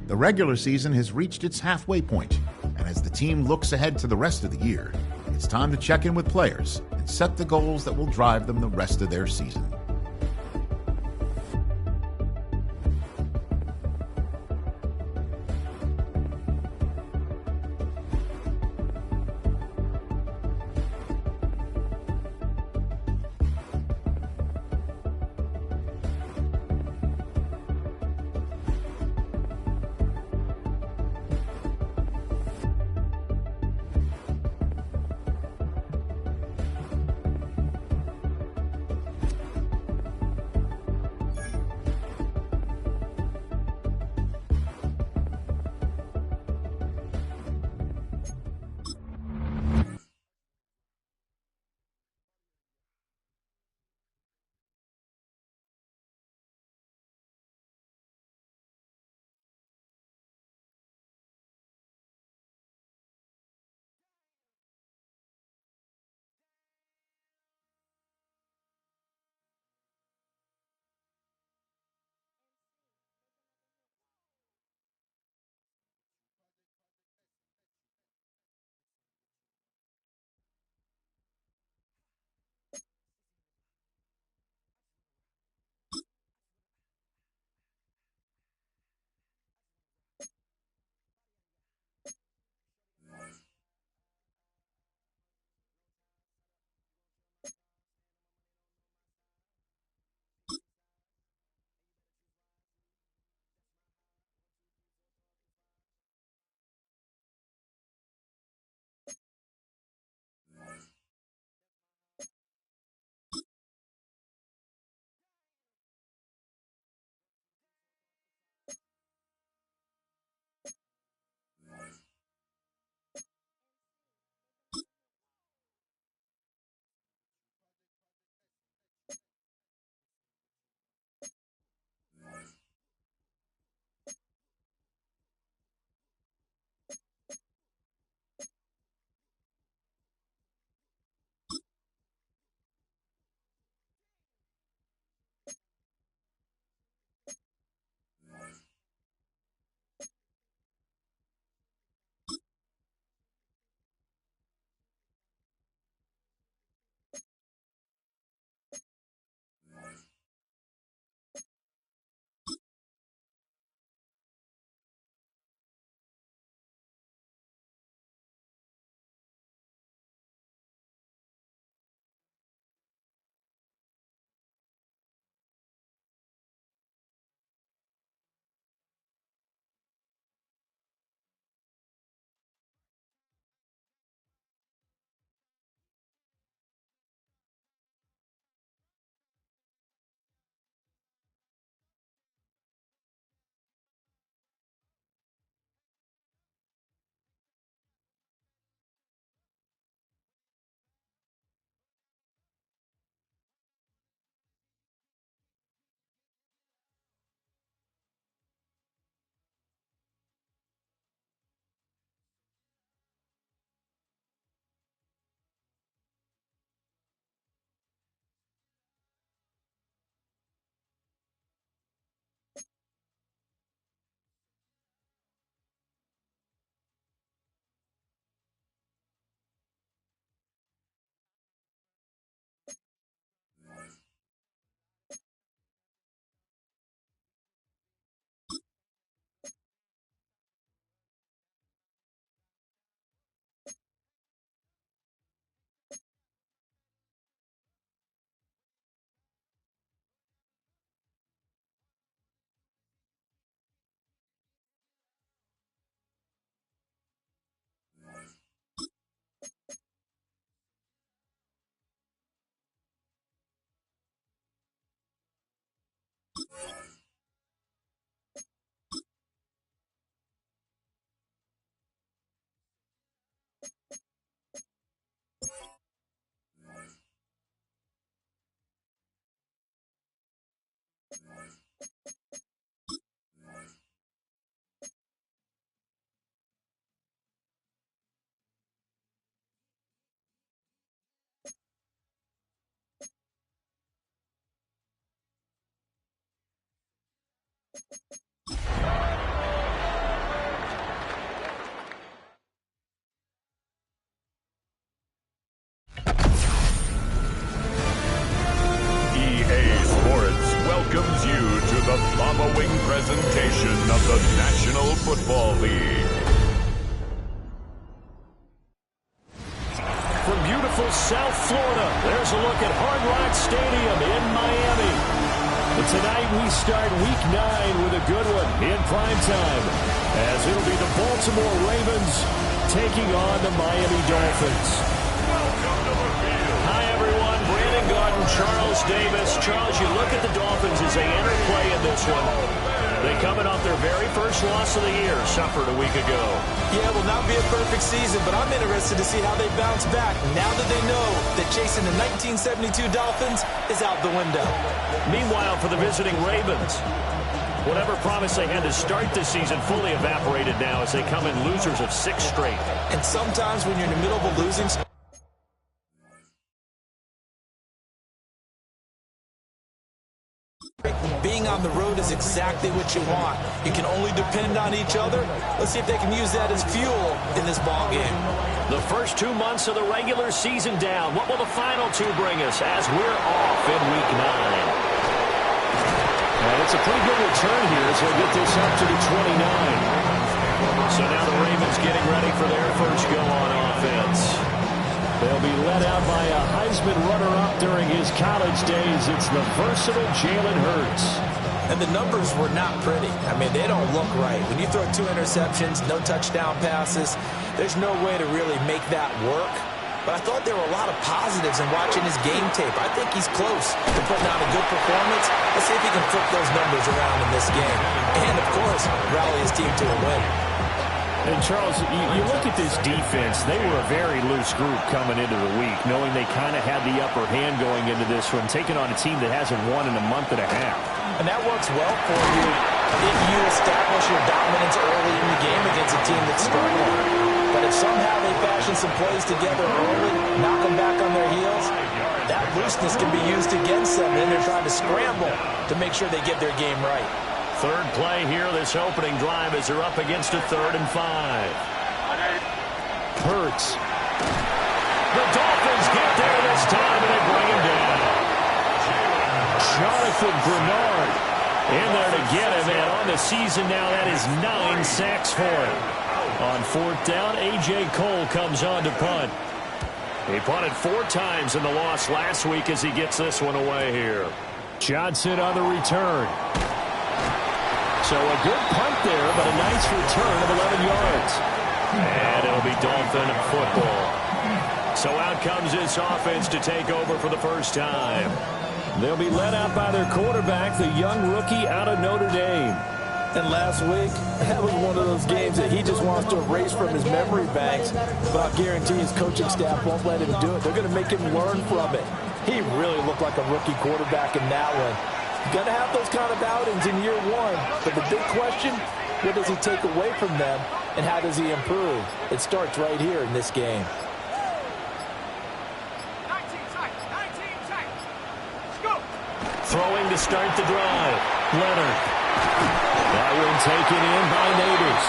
The regular season has reached its halfway point, and as the team looks ahead to the rest of the year, it's time to check in with players and set the goals that will drive them the rest of their season. the following presentation of the National Football League. From beautiful South Florida, there's a look at Hard Rock Stadium in Miami. But tonight we start Week 9 with a good one in prime time, as it'll be the Baltimore Ravens taking on the Miami Dolphins. Hi, everyone. Brandon Gordon, Charles Davis. Charles, you look at the Dolphins as they enter play in this one. They coming off their very first loss of the year, suffered a week ago. Yeah, it will not be a perfect season, but I'm interested to see how they bounce back now that they know that chasing the 1972 Dolphins is out the window. Meanwhile, for the visiting Ravens, whatever promise they had to start this season fully evaporated now as they come in losers of 6 straight. And sometimes when you're in the middle of a losing streak, being on the road is exactly what you want. You can only depend on each other. Let's see if they can use that as fuel in this ball game. The first 2 months of the regular season down. What will the final 2 bring us as we're off in Week 9? And it's a pretty good return here as they get this up to the 29. So now the Ravens getting ready for their first go on offense. They'll be led out by a Heisman runner-up during his college days. It's the versatile Jalen Hurts. And the numbers were not pretty. I mean, they don't look right. When you throw 2 interceptions, no touchdown passes, there's no way to really make that work. But I thought there were a lot of positives in watching his game tape. I think he's close to putting out a good performance. Let's see if he can flip those numbers around in this game. And, of course, rally his team to a win. And, Charles, you look at this defense, they were a very loose group coming into the week, knowing they kind of had the upper hand going into this one, taking on a team that hasn't won in a month and a half. And that works well for you if you establish your dominance early in the game against a team that's struggling. But if somehow they fashion some plays together early, knock them back on their heels, that looseness can be used against them. Then they're trying to scramble to make sure they get their game right. Third play here, this opening drive, as they're up against a 3rd and 5. Hurts. The Dolphins get there this time, and they bring him down. Jonathan Bernard in there to get him, and on the season now, that is 9 sacks for him. On 4th down, A.J. Cole comes on to punt. He punted 4 times in the loss last week as he gets this one away here. Johnson on the return. So a good punt there, but a nice return of 11 yards. And it'll be Dolphin football. So out comes this offense to take over for the first time. They'll be led out by their quarterback, the young rookie out of Notre Dame. And last week, that was one of those games that he just wants to erase from his memory banks. But I'll guarantee his coaching staff won't let him do it. They're going to make him learn from it. He really looked like a rookie quarterback in that one. You're going to have those kind of outings in year 1. But the big question, what does he take away from them, and how does he improve? It starts right here in this game. 19 tight. Let's go. Throwing to start the drive. Leonard. That one taken in by Neighbors.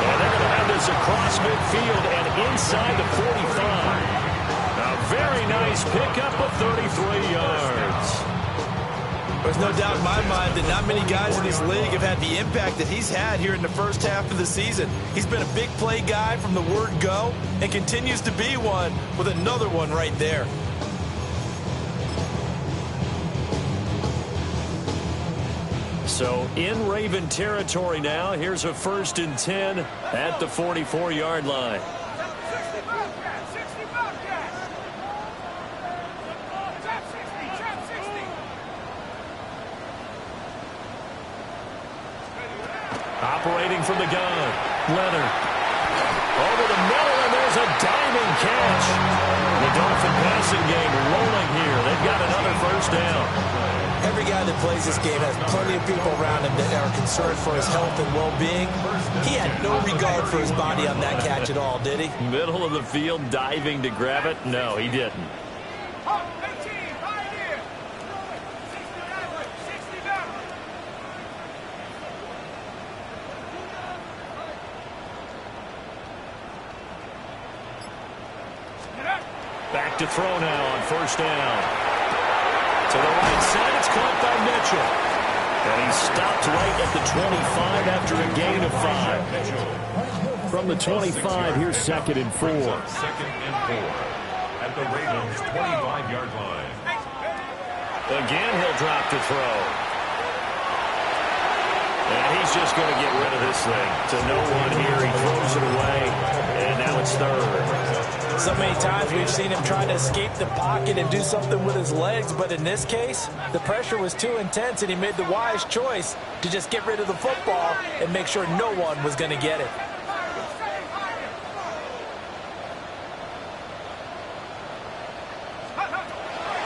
And they're going to have this across midfield and inside the 45. A very nice pickup of 33 yards. There's no doubt in my mind that not many guys in this league have had the impact that he's had here in the first half of the season. He's been a big play guy from the word go and continues to be one with another one right there. So in Raven territory now, here's a 1st and 10 at the 44-yard line. Operating from the gun, Leonard. Over the middle, and there's a diving catch. The Dolphin passing game rolling here. They've got another 1st down. Every guy that plays this game has plenty of people around him that are concerned for his health and well-being. He had no regard for his body on that catch at all, did he? Middle of the field, diving to grab it? No, he didn't. Back to throw now on 1st down. To the right side, it's caught by Mitchell. And he's stopped right at the 25 after a gain of 5. From the 25, here's 2nd and 4. 2nd and 4 at the Ravens' 25-yard line. Again, he'll drop to throw. And he's just going to get rid of this thing. To no one here. He throws it away. And now it's 3rd. So many times we've seen him try to escape the pocket and do something with his legs. But in this case, the pressure was too intense, and he made the wise choice to just get rid of the football and make sure no one was going to get it.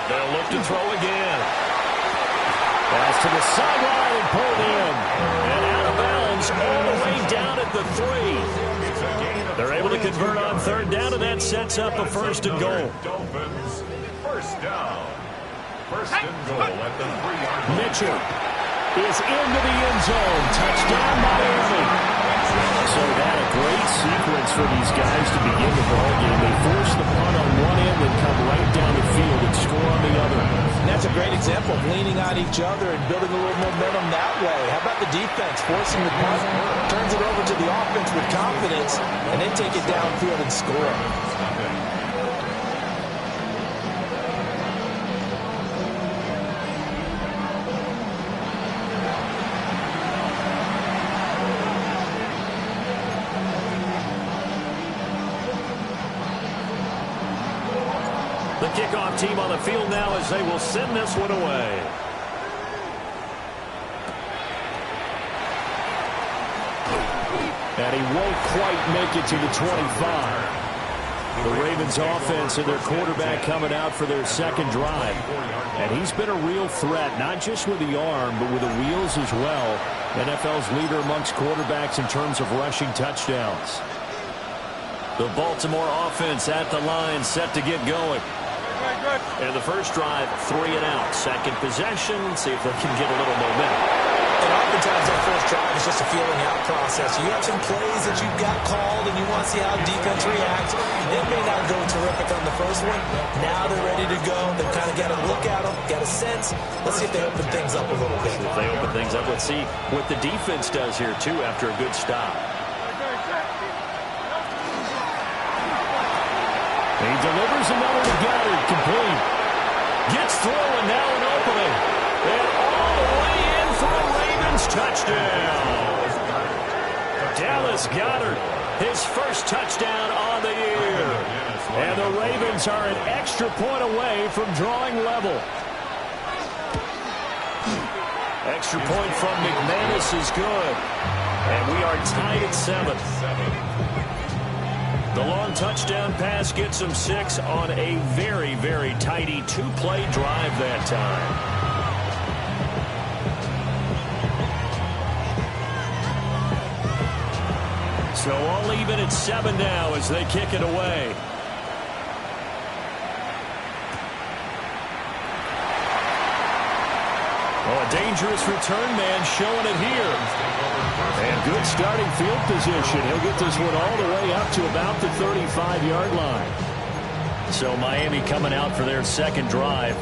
They'll look to throw again. Pass to the sideline and pulled in. And out of bounds all the way down at the 3. They're able to convert on 3rd down, and that sets up a 1st and goal. Dolphins, 1st down. 1st and goal at the 3-yard line. Mitchell is into the end zone. Touchdown, Miami. So that a great sequence for these guys to begin the ballgame. They force the punt on one end and come right down the field and score on the other. And that's a great example of leaning on each other and building a little momentum that way. How about the defense forcing the punt, turns it over to the offense with confidence, and they take it downfield and score. The kickoff team on the field now as they will send this one away. And he won't quite make it to the 25. The Ravens offense and their quarterback coming out for their 2nd drive. And he's been a real threat, not just with the arm, but with the wheels as well. NFL's leader amongst quarterbacks in terms of rushing touchdowns. The Baltimore offense at the line, set to get going. And the first drive, 3 and out. 2nd possession, see if they can get a little momentum. And oftentimes that first drive is just a feeling out process. You have some plays that you've got called, and you want to see how defense reacts. It may not go terrific on the first one. Now they're ready to go. They've kind of got a look at them, got a sense. Let's see if they open things up a little bit. If they open things up, let's see what the defense does here, too, after a good stop. He delivers another to Goddard, complete. Gets through, and now an opening. And all the way in for a Ravens touchdown. Dallas Goedert, his first touchdown on the year. And the Ravens are an extra point away from drawing level. Extra point from McManus is good. And we are tied at 7. The long touchdown pass gets him 6 on a very, very tidy 2-play drive that time. So all even at 7 now as they kick it away. Oh, a dangerous return man showing it here. And good starting field position. He'll get this one all the way up to about the 35-yard line. So Miami coming out for their 2nd drive.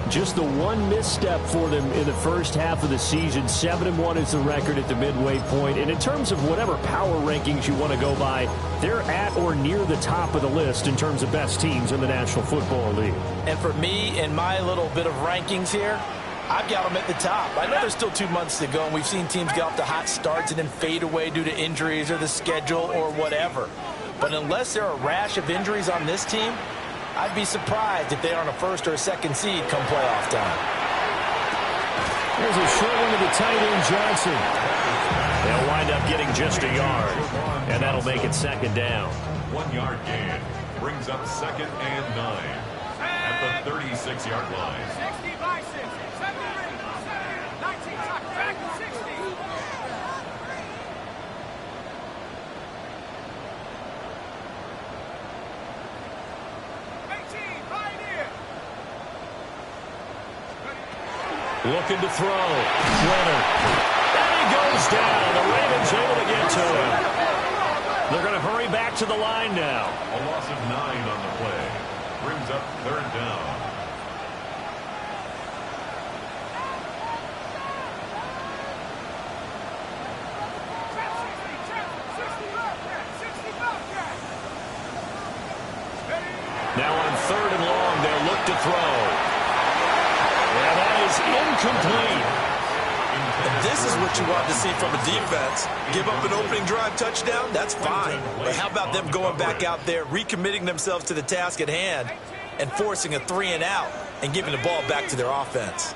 Just the one misstep for them in the first half of the season. 7-1 is the record at the midway point. And in terms of whatever power rankings you want to go by, they're at or near the top of the list in terms of best teams in the National Football League. And for me, in my little bit of rankings here, I've got them at the top. I know there's still 2 months to go, and we've seen teams get off to hot starts and then fade away due to injuries or the schedule or whatever. But unless there are a rash of injuries on this team, I'd be surprised if they aren't a 1st or a 2nd seed come playoff time. There's a short one to the tight end, Johnson. They'll wind up getting just a yard, and that'll make it 2nd down. 1-yard gain brings up 2nd and 9 at the 36-yard line. 60 by 6. 19 back 60. 18 pioneer. Looking to throw. Leonard. And he goes down. The Ravens able to get to him. They're going to hurry back to the line now. A loss of 9 on the play. Brings up 3rd down. to throw. And that is incomplete. And this is what you want to see from a defense. Give up an opening drive touchdown, that's fine. But how about them going back out there, recommitting themselves to the task at hand, and forcing a 3-and-out and giving the ball back to their offense?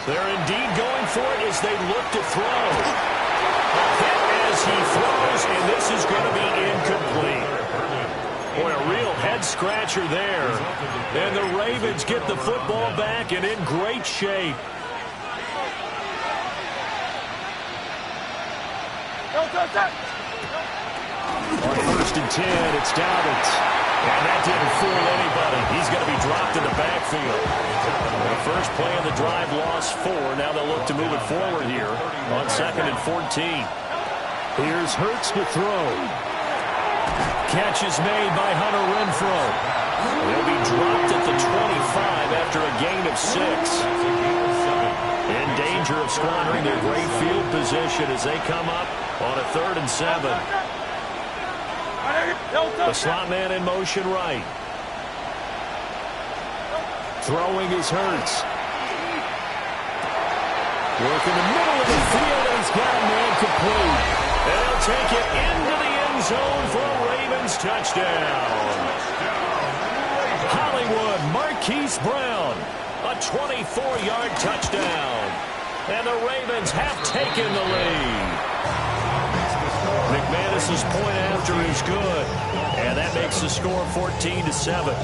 They're indeed going for it as they look to throw. A hit as he throws, and this is going to be incomplete. Boy, a real head-scratcher there. And the Ravens get the football back and in great shape. On 1st and 10, it's Dobbins. And that didn't fool anybody. He's going to be dropped in the backfield. The first play of the drive lost 4. Now they'll look to move it forward here on 2nd and 14. Here's Hurts to throw. Catch is made by Hunter Renfrow. He'll be dropped at the 25 after a gain of 6. In danger of squandering their great field position as they come up on a 3rd and 7. The slot man in motion right. Throwing is Hurts. Work in the middle of the field, and he's got a man complete. And he'll take it into the end zone for a Ravens touchdown. Hollywood Marquise Brown, a 24-yard touchdown. And the Ravens have taken the lead. McManus's point after is good, and that makes the score 14-7.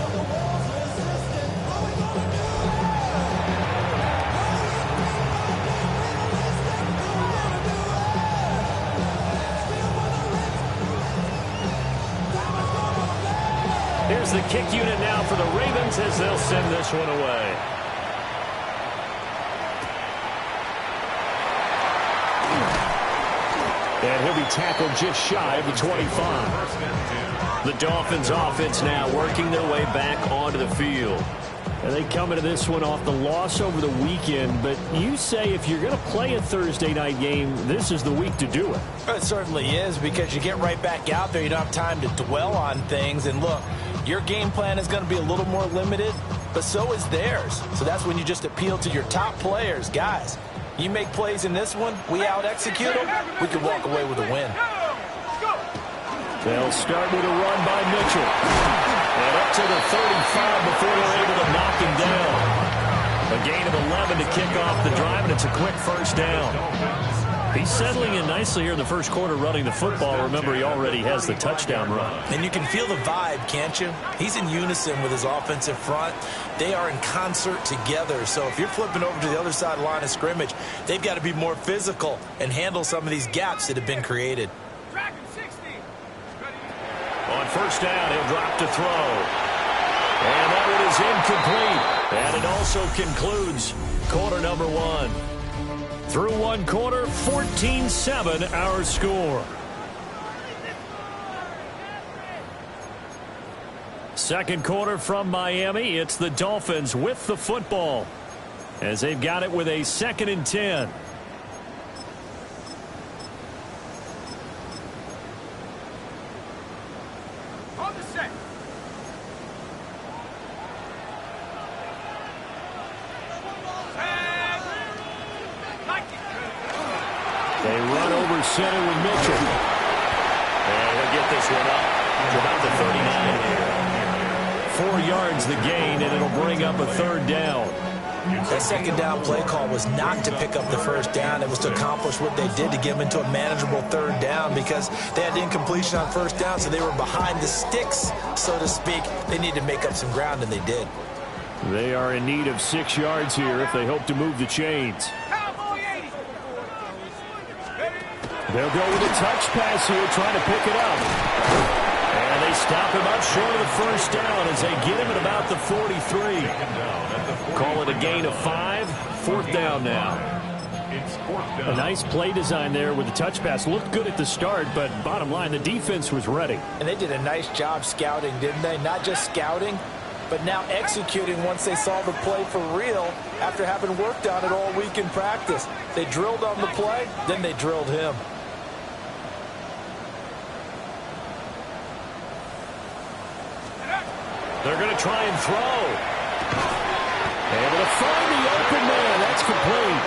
Here's the kick unit now for the Ravens as they'll send this one away. And he'll be tackled just shy of the 25. The Dolphins offense now working their way back onto the field. And they come into this one off the loss over the weekend. But you say if you're going to play a Thursday night game, this is the week to do it. It certainly is, because you get right back out there. You don't have time to dwell on things. And look, your game plan is going to be a little more limited, but so is theirs. So that's when you just appeal to your top players. Guys, you make plays in this one, we out-execute them, we can walk away with a win. They'll start with a run by Mitchell. And up to the 35 before they're able to knock him down. A gain of 11 to kick off the drive, and it's a quick first down. He's settling in nicely here in the first quarter running the football. Remember, he already has the touchdown run. And you can feel the vibe, can't you? He's in unison with his offensive front. They are in concert together. So if you're flipping over to the other side of the line of scrimmage, they've got to be more physical and handle some of these gaps that have been created. On first down, he'll drop to throw. And that one is incomplete. And it also concludes quarter number 1. Through one quarter, 14-7 our score. Second quarter from Miami. It's the Dolphins with the football as they've got it with a 2nd and 10. On the set. They run over center with Mitchell. And he'll get this one up to about the 39 here. 4 yards the gain, and it'll bring up a 3rd down. That 2nd down play call was not to pick up the 1st down. It was to accomplish what they did to get them into a manageable 3rd down, because they had incompletion on 1st down, so they were behind the sticks, so to speak. They needed to make up some ground, and they did. They are in need of 6 yards here if they hope to move the chains. They'll go with a touch pass here, trying to pick it up. And they stop him up short of the 1st down as they get him at about the 43. Call it a gain of 5. 4th down now. It's 4th down. A nice play design there with the touch pass. Looked good at the start, but bottom line, the defense was ready. And they did a nice job scouting, didn't they? Not just scouting, but now executing once they saw the play for real after having worked on it all week in practice. They drilled on the play, then they drilled him. They're going to try and throw. Able to find the open man. That's complete.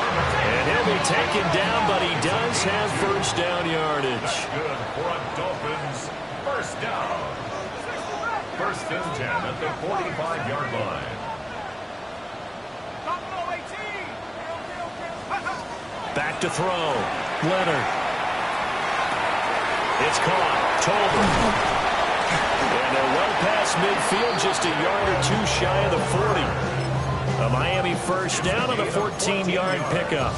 And he'll be taken down, but he does have first down yardage. That's good for a Dolphins first down. 1st and 10 at the 45-yard line. Back to throw. Leonard. It's caught. Tolbert. And they're well past midfield, just a yard or two shy of the 40. A Miami first down on the 14-yard pickup.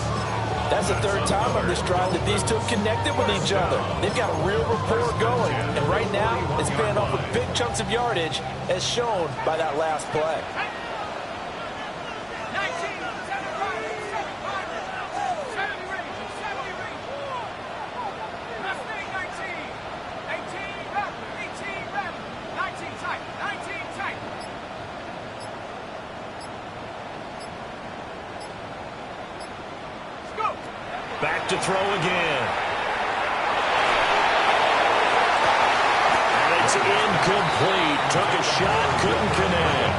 That's the 3rd time on this drive that these two have connected with each other. They've got a real rapport going. And right now, it's paying off with big chunks of yardage, as shown by that last play. Back to throw again. And it's incomplete. Took a shot, couldn't connect.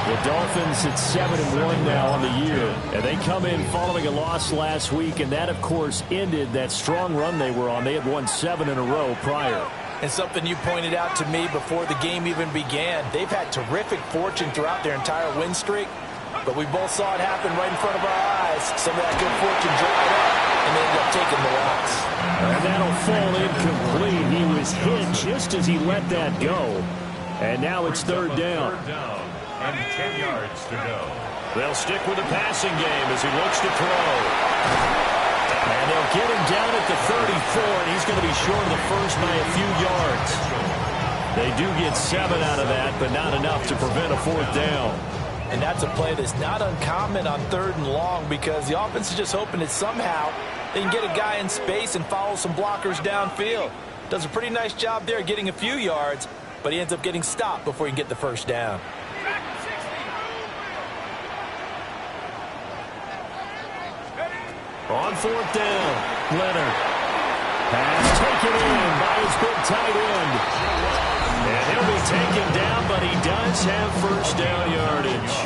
The Dolphins at 7-1 now on the year. And they come in following a loss last week, and that, of course, ended that strong run they were on. They had won 7 in a row prior. And something you pointed out to me before the game even began, they've had terrific fortune throughout their entire win streak. But we both saw it happen right in front of our eyes. Some of that good fortune dried up, and they ended up taking the loss. And that'll fall incomplete. He was hit just as he let that go. And now it's 3rd down. 3rd down and 10 yards to go. They'll stick with the passing game as he looks to throw. And they'll get him down at the 34, and he's going to be short of the first by a few yards. They do get 7 out of that, but not enough to prevent a 4th down. And that's a play that's not uncommon on 3rd and long, because the offense is just hoping that somehow they can get a guy in space and follow some blockers downfield. Does a pretty nice job there getting a few yards, but he ends up getting stopped before he can get the first down. On 4th down, Leonard. Pass taken in by his big tight end. And he'll be taken down, but he does have first down yardage.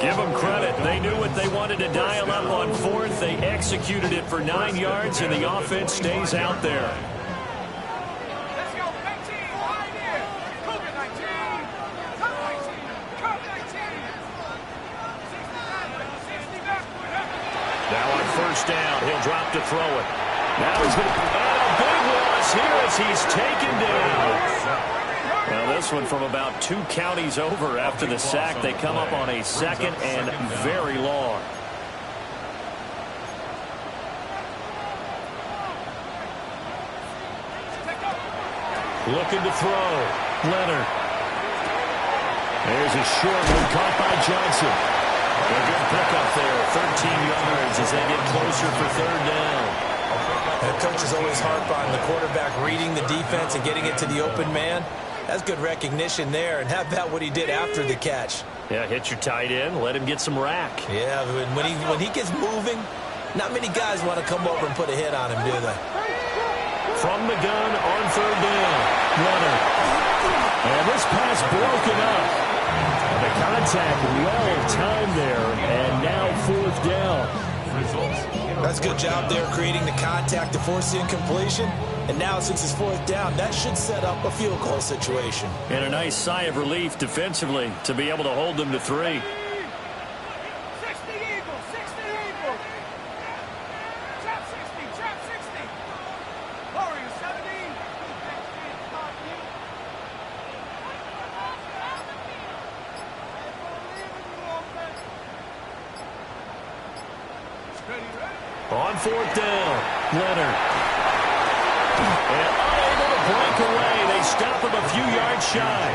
Give them credit. They knew what they wanted to dial up on 4th. They executed it for 9 yards, and the offense stays out there. Let's go, 19, right here. Cougar 19. Come 19. Come 19. 60 backward. Now on first down, he'll drop to throw it. Now he's going to... And a big loss here as he's taken down. Well, this one from about 2 counties over after the sack. They come up on a 2nd and very long. Looking to throw. Leonard. There's a short one caught by Johnson. A good pickup there, 13 yards as they get closer for 3rd down. The coach is always harp on the quarterback reading the defense and getting it to the open man. That's good recognition there. And how about what he did after the catch? Yeah, hit your tight end, let him get some rack. Yeah, when he gets moving, not many guys want to come over and put a hit on him, do they? From the gun on 3rd down, Leonard. And this pass broken up. The contact well timed there, and now 4th down. That's a good job there creating the contact to force the incompletion. And now since it's 4th down, that should set up a field goal situation. And a nice sigh of relief defensively to be able to hold them to 3. 60 Eagles, 60 Eagles. Trap 60, trap 60. Warriors 70. On 4th down, Leonard. And unable to break away. They stop him a few yards shy.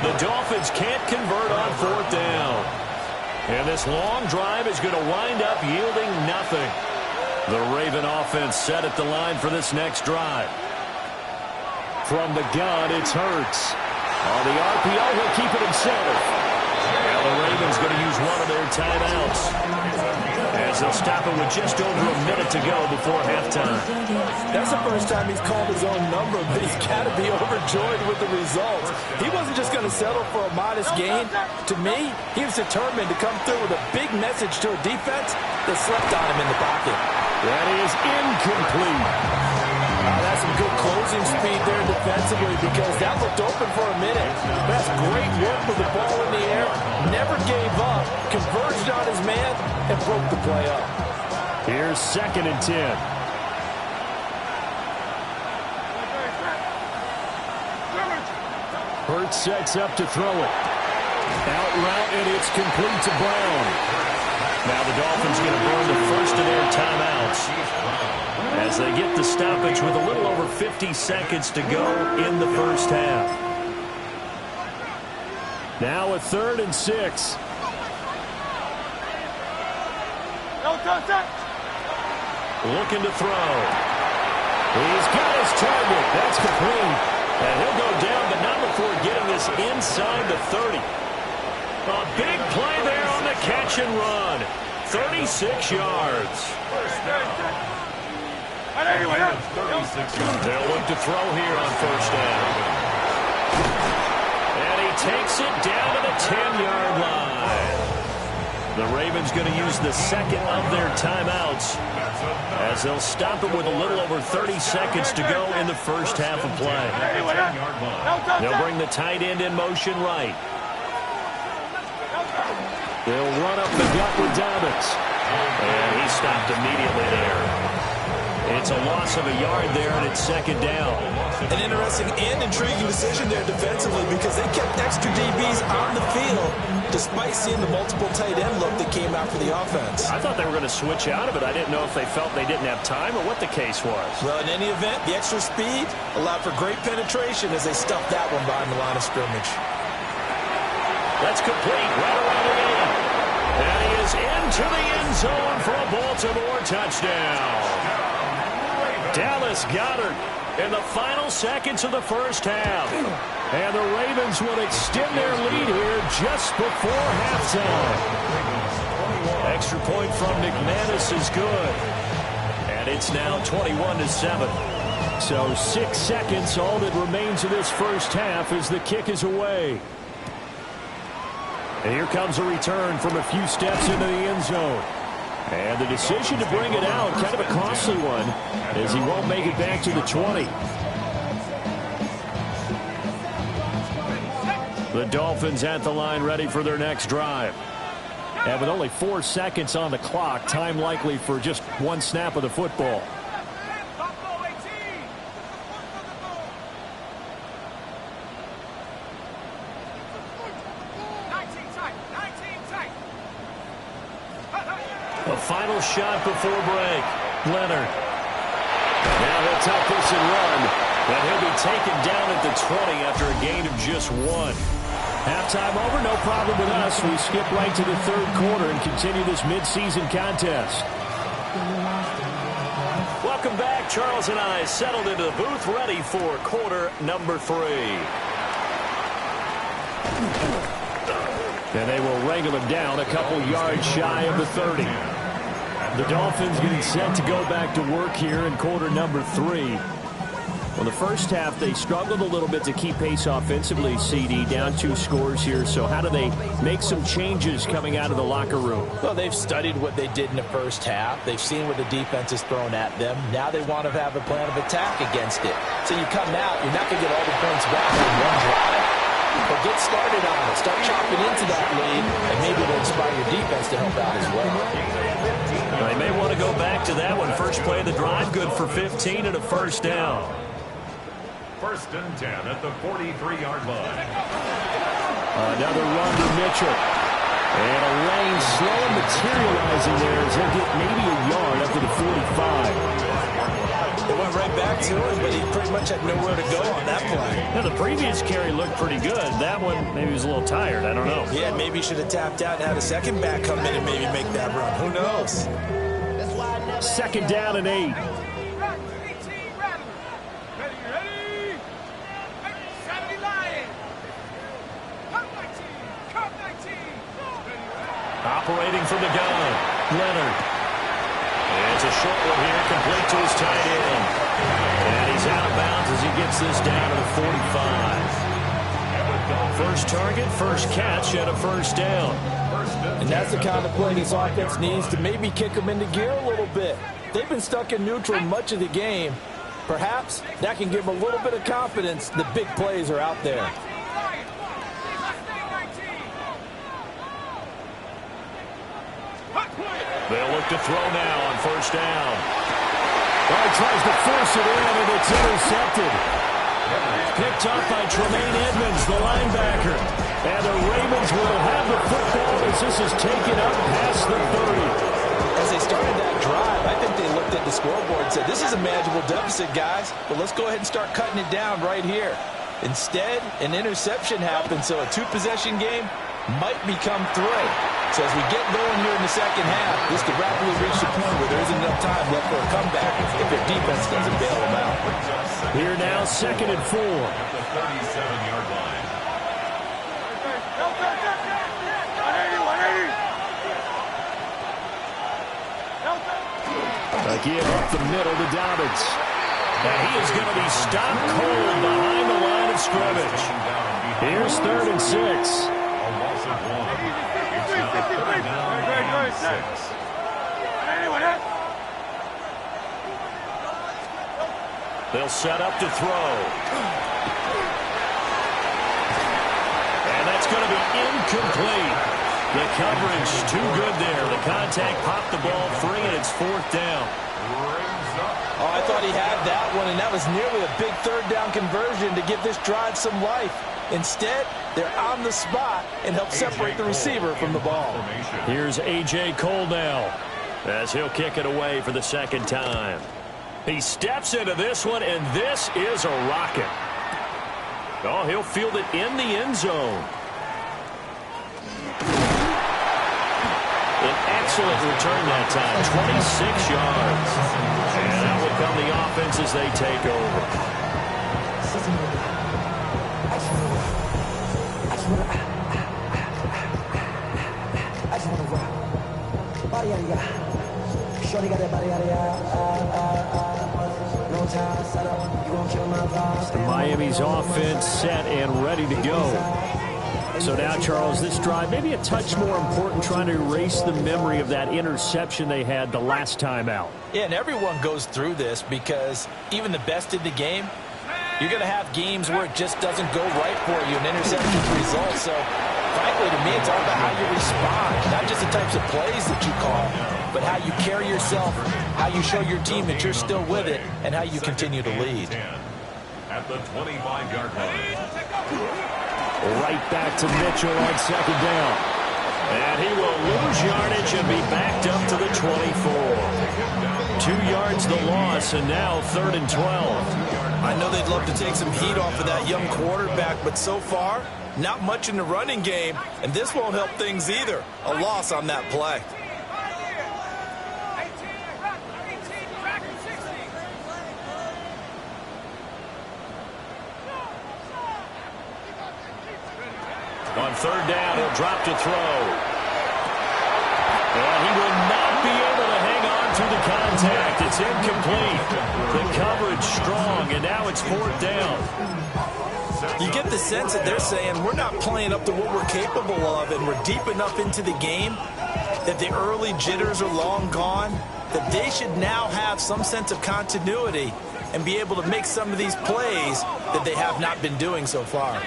The Dolphins can't convert on 4th down. And this long drive is going to wind up yielding nothing. The Raven offense set at the line for this next drive. From the gun, it's Hurts. On the RPO, he'll keep it himself. Now the Ravens going to use one of their timeouts, as they'll stop it with just over a minute to go before halftime. That's the first time he's called his own number, but he's got to be overjoyed with the results. He wasn't just going to settle for a modest gain. To me, he was determined to come through with a big message to a defense that slept on him in the pocket. That is incomplete. That's some good closing speed there defensively, because that looked open for a minute. That's great work with the ball in the air. Never gave up. Converged on his man and broke the play up. Here's 2nd and 10. Hurts sets up to throw it. Out route, and it's complete to Brown. Now the Dolphins going to burn the first of their timeouts as they get the stoppage with a little over 50 seconds to go in the first half. Now a 3rd and 6. Looking to throw. He's got his target. That's complete. And he'll go down, but not before getting this inside the 30. A big play there on the catch and run. 36 yards. They'll look to throw here on first down. And he takes it down to the 10-yard line. The Ravens going to use the second of their timeouts, as they'll stop it with a little over 30 seconds to go in the first half of play. They'll bring the tight end in motion right. They'll run up the gut with Dobbins. And he stopped immediately there. It's a loss of a yard there, and it's 2nd down. An interesting and intriguing decision there defensively, because they kept extra DBs on the field despite seeing the multiple tight end look that came out for the offense. I thought they were going to switch out of it. I didn't know if they felt they didn't have time or what the case was. Well, in any event, the extra speed allowed for great penetration as they stuffed that one behind the line of scrimmage. That's complete right around the 8. And he is into the end zone for a Baltimore touchdown. Dallas Goedert in the final seconds of the first half. And the Ravens will extend their lead here just before halftime. Extra point from McManus is good. And it's now 21-7. So 6 seconds, all that remains of this first half as the kick is away. And here comes a return from a few steps into the end zone. And the decision to bring it out, kind of a costly one, as he won't make it back to the 20. The Dolphins at the line, ready for their next drive. And with only 4 seconds on the clock, time likely for just one snap of the football. A final shot before break. Leonard. Now he'll tuck this and run. And he'll be taken down at the 20 after a gain of just 1. Halftime over, no problem with us. We skip right to the 3rd quarter and continue this midseason contest. Welcome back. Charles and I settled into the booth, ready for quarter number 3. And they will wrangle him down a couple yards shy of the 30. The Dolphins getting set to go back to work here in quarter number 3. Well, the first half, they struggled a little bit to keep pace offensively, CD, down 2 scores here. So how do they make some changes coming out of the locker room? Well, they've studied what they did in the first half. They've seen what the defense has thrown at them. Now they want to have a plan of attack against it. So you come out, you're not going to get all the points back in one drive. But get started on it. Start chopping into that lead, and maybe it'll inspire your defense to help out as well. They may want to go back to that one. First play of the drive, good for 15 and a first down. 1st and 10 at the 43-yard line. Another run to Mitchell. And a lane slow materializing there as he'll get maybe a yard up to the 45. They went right back got to him, but he pretty much had nowhere to go on that play. Yeah, the previous carry looked pretty good. That one, maybe he was a little tired. I don't know. Yeah, maybe he should have tapped out and had a second back come in and maybe make that run. Who knows? Second down and 8. Operating from the gun, Leonard. It's a short one here, complete to his tight end. And he's out of bounds as he gets this down to the 45. First target, first catch, and a first down. And that's the kind of play this offense needs to maybe kick them into gear a little bit. They've been stuck in neutral much of the game. Perhaps that can give them a little bit of confidence the big plays are out there. They'll look to throw now on first down. Well, he tries to force it in, and it's intercepted. Picked up by Tremaine Edmonds, the linebacker. And the Ravens will have the football as this is taken up past the 30. As they started that drive, I think they looked at the scoreboard and said, this is a manageable deficit, guys, but let's go ahead and start cutting it down right here. Instead, an interception happened, so a two-possession game might become 3. So as we get going here in the second half, this could rapidly reach the point where there isn't enough time left for a comeback if their defense doesn't bail them out. Here now, 2nd and 4. At the 37-yard line. Again, up the middle to Dobbins. And he is going to be stopped cold behind the line of scrimmage. Here's 3rd and 6. A loss of 1. It's now 3rd down and 6. They'll set up to throw. And that's going to be incomplete. The coverage too good there. The contact popped the ball free, and it's 4th down. Oh, I thought he had that one, and that was nearly a big 3rd down conversion to give this drive some life. Instead, they're on the spot and help separate the receiver from the ball. Here's A.J. Cole now as he'll kick it away for the 2nd time. He steps into this one, and this is a rocket. Oh, he'll field it in the end zone. An excellent return that time, 26 yards. And out will come the offense as they take over. Miami's offense set and ready to go. So now, Charles, this drive maybe a touch more important, trying to erase the memory of that interception they had the last time out. Yeah, and everyone goes through this because even the best in the game, you're going to have games where it just doesn't go right for you, an interception result. So, frankly, to me, it's all about how you respond, not just the types of plays that you call, but how you carry yourself, how you show your team that you're still with it, and how you continue to lead. At the 25-yard line. Right back to Mitchell on 2nd down. And he will lose yardage and be backed up to the 24. 2 yards the loss, and now 3rd and 12. I know they'd love to take some heat off of that young quarterback, but so far, not much in the running game, and this won't help things either. A loss on that play. On 3rd down, he'll drop to throw. And he will not be able to hang on to the contact. It's incomplete. The coverage strong, and now it's 4th down. You get the sense that they're saying we're not playing up to what we're capable of, and we're deep enough into the game that the early jitters are long gone, that they should now have some sense of continuity and be able to make some of these plays that they have not been doing so far.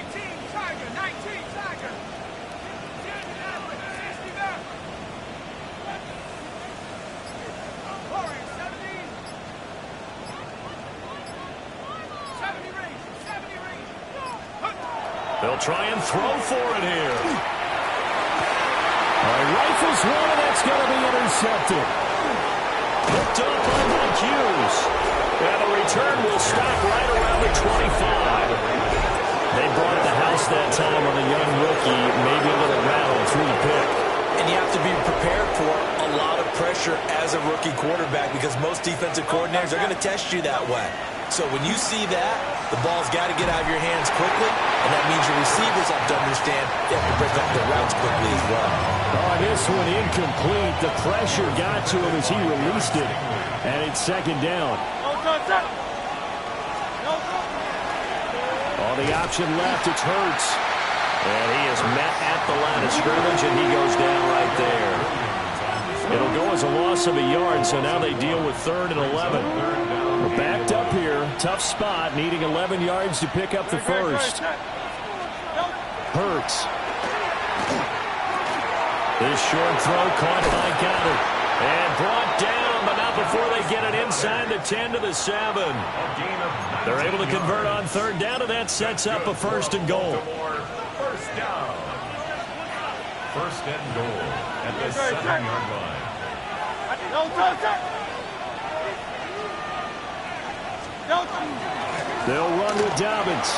They'll try and throw for it here. Rifles one, and that's going to be intercepted. Picked up by Mike Hughes. And the return will time on the young rookie, maybe a little rattled through the pick. And you have to be prepared for a lot of pressure as a rookie quarterback because most defensive coordinators are going to test you that way. So when you see that, the ball's got to get out of your hands quickly, and that means your receivers have to understand they have to break up their routes quickly as well. Oh, this one incomplete. The pressure got to him as he released it, and it's second down. On the option left, it's Hurts. And he is met at the line of scrimmage, and he goes down right there. It'll go as a loss of a yard, so now they deal with 3rd and 11. We're backed up here. Tough spot, needing 11 yards to pick up the first. Hurts. This short throw caught by Goddard. And brought down, but not before they get it inside the 10 to the 7. They're able to convert on 3rd down, and that sets up a 1st and goal. First down. 1st and goal at the 7-yard line. They'll run with Dobbins.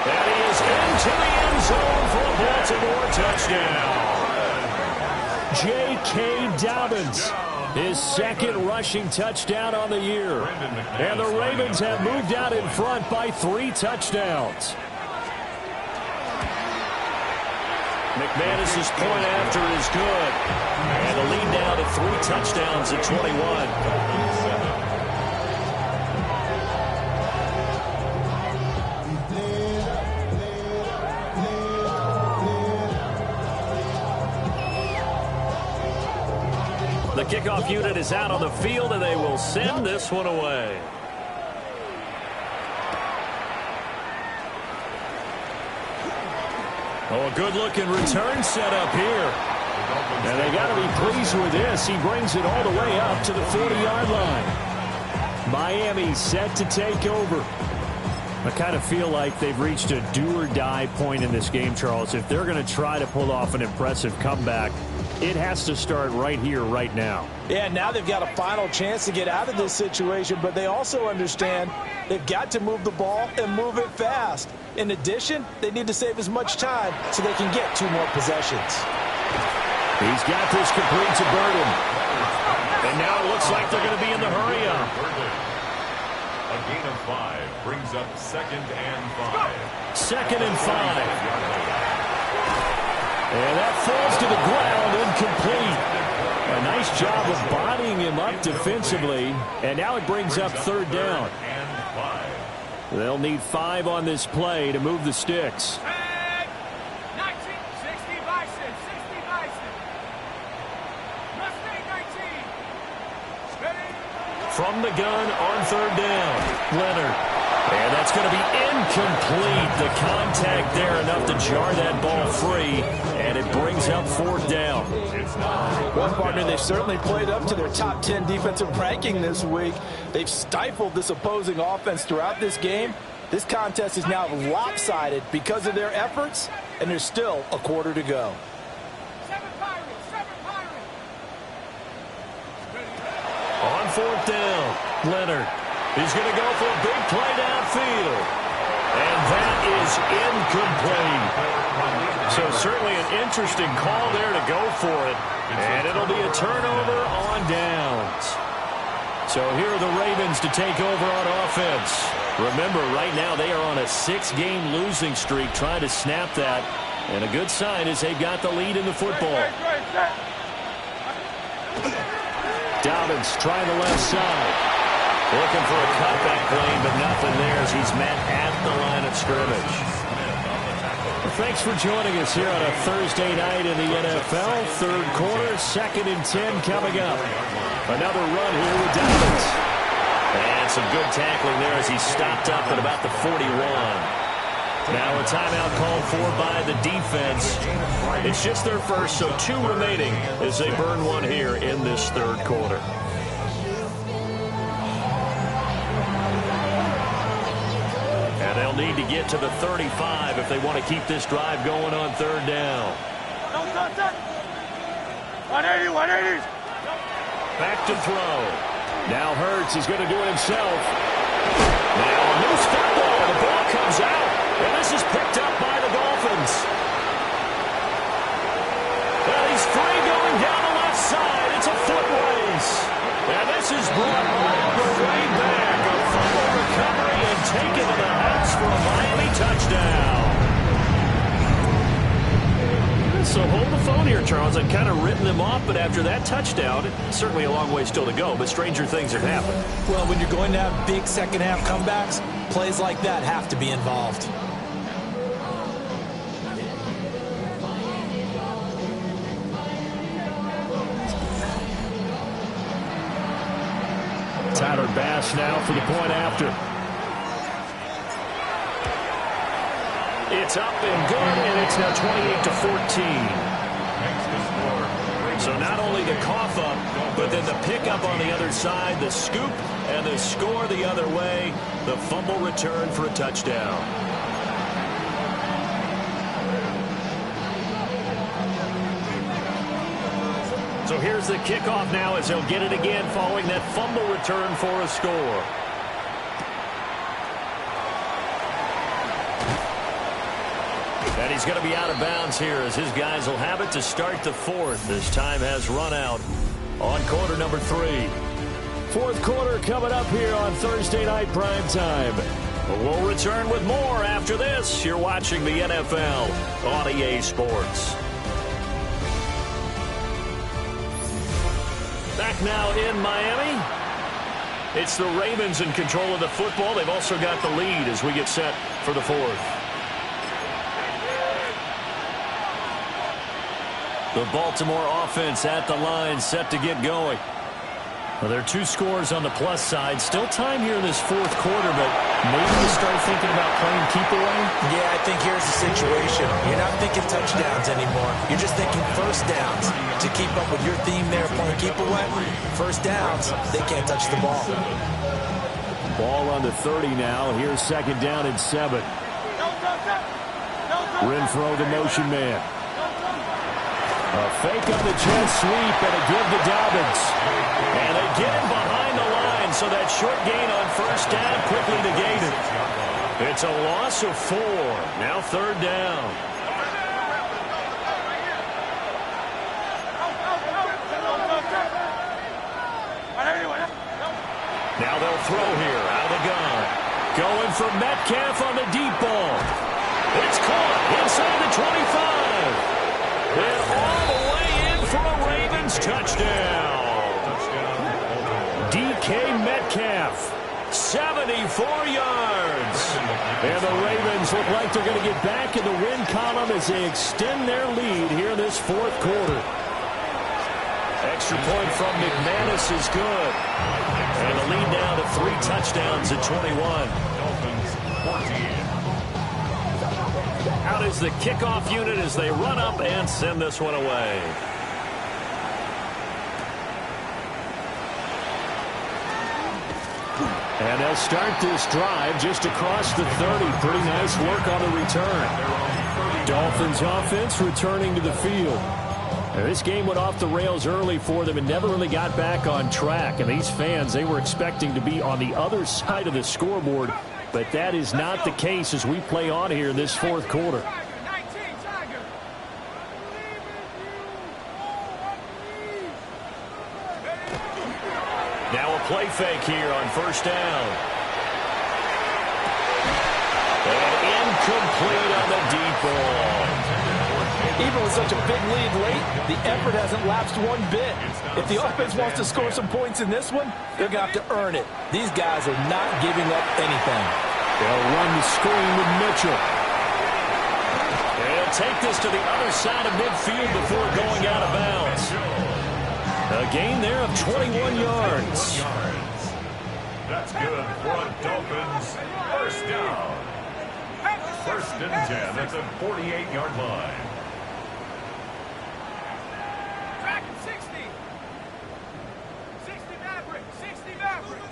And he is into the end zone for a Baltimore touchdown. J.K. Dobbins, his 2nd rushing touchdown on the year. And the Ravens have moved out in front by 3 touchdowns. McManus's point after is good. And the lead now to 3 touchdowns at 21. The kickoff unit is out on the field, and they will send this one away. Oh, a good-looking return set up here. And they got to be pleased with this. He brings it all the way up to the 40-yard line. Miami set to take over. I kind of feel like they've reached a do-or-die point in this game, Charles. If they're going to try to pull off an impressive comeback, it has to start right here, right now. Yeah, now they've got a final chance to get out of this situation, but they also understand they've got to move the ball and move it fast. In addition, they need to save as much time so they can get 2 more possessions. He's got this complete to Burden. And now it looks like they're going to be in the hurry-up. A gain of 5 brings up 2nd and 5. 2nd and 5. And that falls to the ground, incomplete. A nice job of bodying him up defensively. And now it brings up 3rd down. They'll need 5 on this play to move the sticks. From the gun on 3rd down, Leonard. And that's going to be incomplete. The contact there enough to jar that ball free, and it brings up 4th down. Well, partner, they've certainly played up to their top 10 defensive ranking this week. They've stifled this opposing offense throughout this game. This contest is now lopsided because of their efforts, and there's still a quarter to go. On 4th down, Leonard. He's going to go for a big play downfield. And that is incomplete. So certainly an interesting call there to go for it. And it'll be a turnover on downs. So here are the Ravens to take over on offense. Remember, right now they are on a 6-game losing streak, trying to snap that. And a good sign is they've got the lead in the football. Dobbins trying the left side. Looking for a cutback lane, but nothing there as he's met at the line of scrimmage. Well, thanks for joining us here on a Thursday night in the NFL. 3rd quarter, 2nd and 10 coming up. Another run here with Dobbins. And some good tackling there as he stopped up at about the 41. Now a timeout called for by the defense. It's just their first, so 2 remaining as they burn one here in this 3rd quarter. And they'll need to get to the 35 if they want to keep this drive going on 3rd down. 180. Back to throw. Now Hurts is going to do it himself. Now a loose football. The ball comes out. And this is picked up by the Dolphins. Ravens. Well, he's free going down the left side. It's a foot race. And this is brought all the way back. A fumble recovery and taken to the house for a Miami touchdown. So hold the phone here, Charles. I've kind of written them off, but after that touchdown, it's certainly a long way still to go, but stranger things have happened. Well, when you're going to have big second-half comebacks, plays like that have to be involved. Tyler Bass now for the point after. It's up and good, and it's now 28-14. So not only the cough up, but then the pickup on the other side, the scoop, and the score the other way. The fumble return for a touchdown. So here's the kickoff now as they'll get it again following that fumble return for a score. And he's going to be out of bounds here as his guys will have it to start the fourth. This time has run out on quarter number 3. Fourth quarter coming up here on Thursday Night Primetime. We'll return with more after this. You're watching the NFL on EA Sports. Back now in Miami. It's the Ravens in control of the football. They've also got the lead as we get set for the fourth. The Baltimore offense at the line, set to get going. Well, there are 2 scores on the plus side. Still time here in this fourth quarter, but maybe you start thinking about playing keep away? Yeah, I think here's the situation. You're not thinking touchdowns anymore. You're just thinking first downs. To keep up with your theme there, playing keep away, first downs, they can't touch the ball. Ball on the 30 now. Here's second down and 7. Renfro, the motion man. A fake on the jet sweep and a give to Dobbins. And they get him behind the line, so that short gain on first down quickly negated. It's a loss of 4. Now third down. Now they'll throw here out of the gun. Going for Metcalf on the deep ball. It's caught inside the 25. And all the way in for a Ravens touchdown. DK Metcalf, 74 yards. And the Ravens look like they're going to get back in the win column as they extend their lead here in this fourth quarter. Extra point from McManus is good. And the lead now to 3 touchdowns at 21. Dolphins 14. Out is the kickoff unit as they run up and send this one away. And they'll start this drive just across the 30. Pretty nice work on the return. Dolphins offense returning to the field. Now, this game went off the rails early for them and never really got back on track. And these fans, they were expecting to be on the other side of the scoreboard. But that is not the case as we play on here in this fourth quarter. Now a play fake here on first down. And incomplete on the deep ball. Even with such a big lead late, the effort hasn't lapsed one bit. If the offense wants to score some points in this one, they're going to have to earn it. These guys are not giving up anything. They'll run the screen with Mitchell. They'll take this to the other side of midfield before going out of bounds. A gain there of 21 yards. That's good for a Dolphins first down. First and 10 at the 48-yard line. Track him 60. 60 Maverick. 60 Maverick.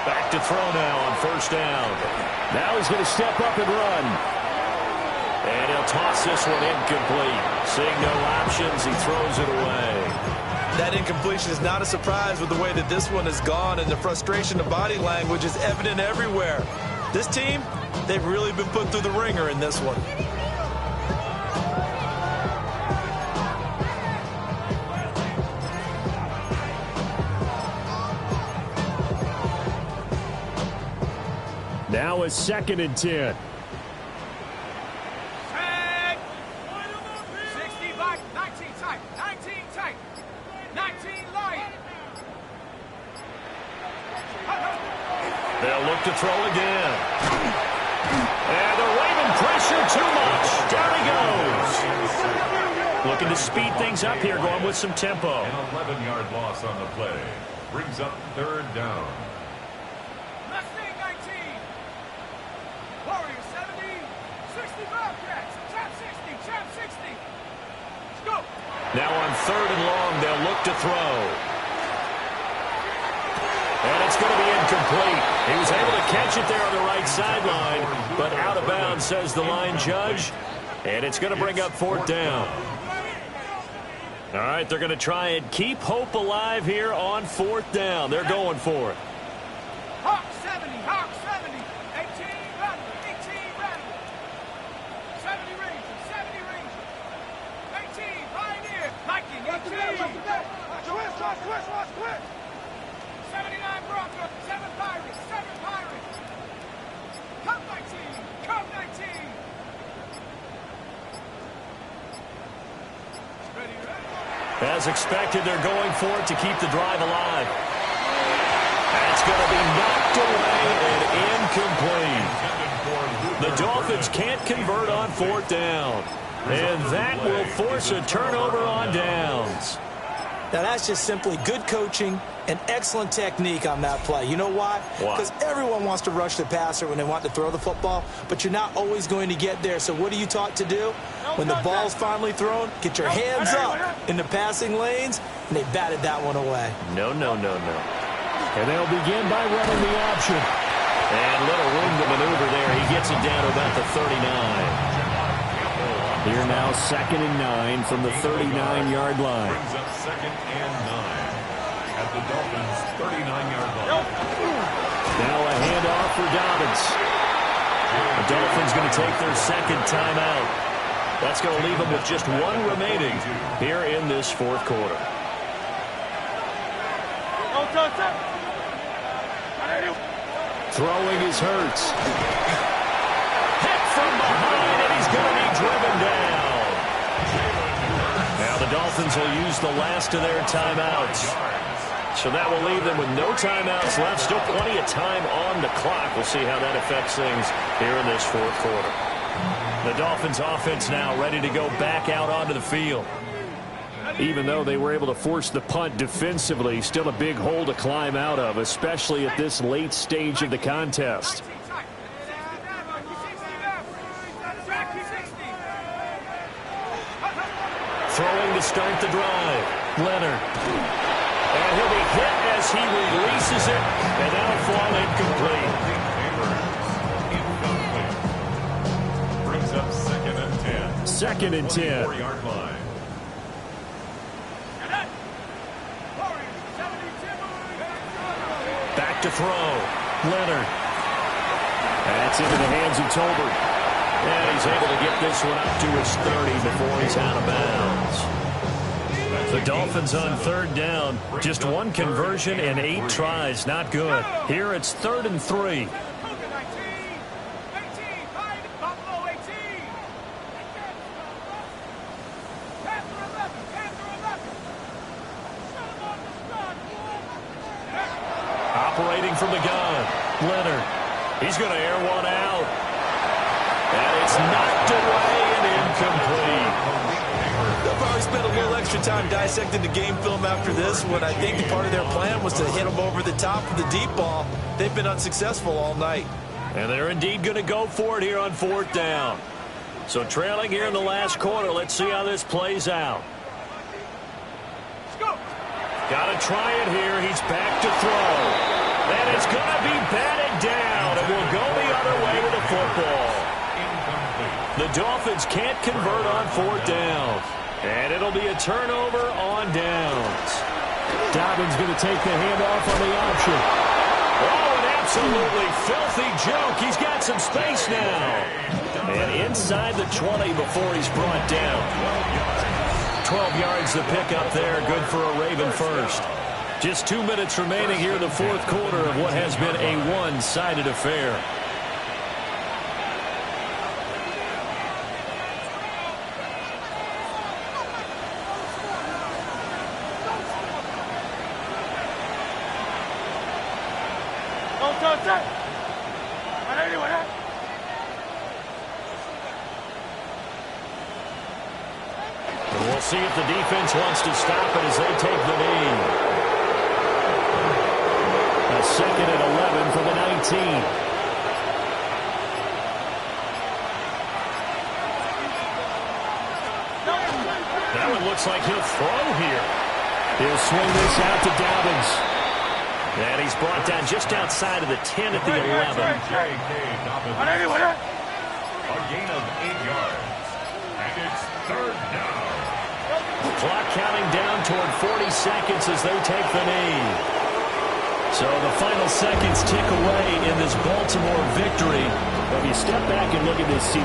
Back to throw now on first down. Now he's going to step up and run. And he'll toss this one incomplete. Seeing no options, he throws it away. That incompletion is not a surprise with the way that this one has gone, and the frustration of body language is evident everywhere. This team, they've really been put through the ringer in this one. Now a 2nd and 10. Set. 60 back, 19 tight, 19 tight, 19 light. They'll look to throw again. And they're waving pressure too much. Down he goes. Looking to speed things up here, going with some tempo. An 11-yard loss on the play. Brings up 3rd down. Mustang 19. Warrior 70. 60 Bobcats. Chap 60. Chap 60. Let's go. Now on 3rd and long, they'll look to throw. And it's going to be incomplete. He was able to catch it there on the right sideline, but out of bounds, says the line judge. And it's going to bring up 4th down. All right, they're going to try and keep hope alive here on 4th down. They're going for it. Hawk 70. Hawk 70. 18 Randall. 18 Randall. 70 Ranger. 70 Ranger. 18 Pioneer. Viking. 18. Twist. 79 Bronco. 7 Pirates. 7 Pirates. Come 19. Come 19. Ready. As expected, they're going for it to keep the drive alive. That's going to be knocked away and incomplete. The Dolphins can't convert on 4th down. And that will force a turnover on downs. Now, that's just simply good coaching and excellent technique on that play. You know why? Why? Because everyone wants to rush the passer when they want to throw the football, but you're not always going to get there. So what are you taught to do? When the ball's finally thrown, get your hands up in the passing lanes, and they batted that one away. No. And they'll begin by running the option. And little room to maneuver there. He gets it down to about the 39. Here now 2nd and 9 from the 39-yard line. Brings up 2nd and 9 at the Dolphins' 39-yard line. Now a handoff for Dobbins. The Dolphins going to take their 2nd timeout. That's going to leave them with just 1 remaining here in this 4th quarter. Throwing is Hurts. Hit from behind, and he's going to be driven down. Now the Dolphins will use the last of their timeouts. So that will leave them with no timeouts left. Still plenty of time on the clock. We'll see how that affects things here in this 4th quarter. The Dolphins offense now ready to go back out onto the field. Even though they were able to force the punt defensively, still a big hole to climb out of, especially at this late stage of the contest. Throwing to start the drive. Leonard. And he'll be hit as he releases it, and that'll fall incomplete. Brings up 2nd and 10. 2nd and 10. 4-yard line. Back to throw. Leonard. That's into the hands of Tolbert. And he's able to get this one up to his 30 before he's out of bounds. The Dolphins on 3rd down. Just 1 conversion and 8 tries. Not good. Here it's 3rd and 3. Operating from the gun. Leonard. He's going to air one out. And it's knocked away and incomplete. They'll probably spend a little extra time dissecting the game film after this one. I think part of their plan was to hit them over the top of the deep ball. They've been unsuccessful all night. And they're indeed going to go for it here on 4th down. So trailing here in the last quarter. Let's see how this plays out. Got to try it here. He's back to throw. And it's going to be batted down. And will go the other way with the football. The Dolphins can't convert on 4th down. And it'll be a turnover on downs. Dobbins going to take the handoff on the option. Oh, and absolutely filthy joke. He's got some space now. And inside the 20 before he's brought down. 12 yards to pick up there. Good for a Raven first. Just 2 minutes remaining here in the fourth quarter of what has been a one-sided affair. And we'll see if the defense wants to stop it as they take the knee. A second and 11 for the 19. That one looks like he'll throw here. He'll swing this out to Dobbins. And he's brought down just outside of the 10 at the 11. A gain of 8 yards. And it's third down. Clock counting down toward 40 seconds as they take the knee. So the final seconds tick away in this Baltimore victory. But if you step back and look at this season,